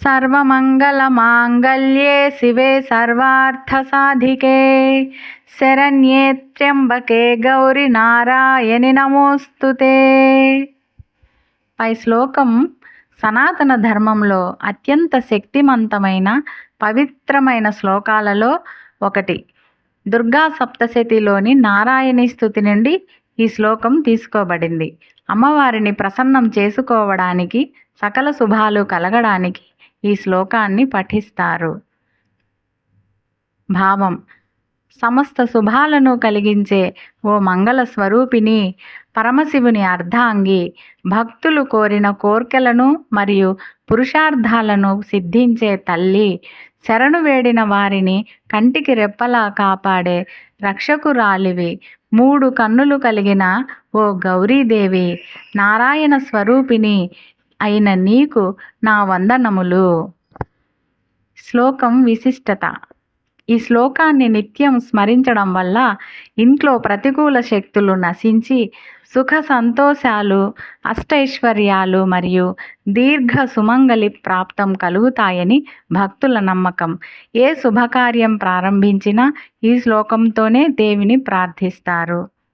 సర్వమంగళమాంగళ్యే శివే సర్వార్థసాధికే శరణ్యే త్ర్యంబకే గౌరి నారాయణి నమోస్తుతే. పై శ్లోకం సనాతన ధర్మంలో అత్యంత శక్తివంతమైన పవిత్రమైన శ్లోకాలలో ఒకటి. దుర్గా సప్తశతిలోని నారాయణి స్తుతి నుండి ఈ శ్లోకం తీసుకోబడింది. అమ్మవారిని ప్రసన్నం చేసుకోవడానికి, సకల శుభాలు కలగడానికి ఈ శ్లోకాన్ని పఠిస్తారు. భావం: సమస్త శుభాలను కలిగించే ఓ మంగళ స్వరూపిణి, పరమశివుని అర్ధాంగి, భక్తులు కోరిన కోర్కెలను మరియు పురుషార్థాలను సిద్ధించే తల్లి, శరణు వేడిన వారిని కంటికి రెప్పలా కాపాడే రక్షకురాలివి, 3 కన్నులు కలిగిన ఓ గౌరీదేవి, నారాయణ స్వరూపిణి అయిన నీకు నా వందనములు. శ్లోకం విశిష్టత: ఈ శ్లోకాన్ని నిత్యం స్మరించడం వల్ల ఇంట్లో ప్రతికూల శక్తులు నశించి సుఖ సంతోషాలు, అష్టైశ్వర్యాలు మరియు దీర్ఘ సుమంగళి ప్రాప్తం కలుగుతాయని భక్తుల నమ్మకం. ఏ శుభకార్యం ప్రారంభించినా ఈ శ్లోకంతోనే దేవిని ప్రార్థిస్తారు.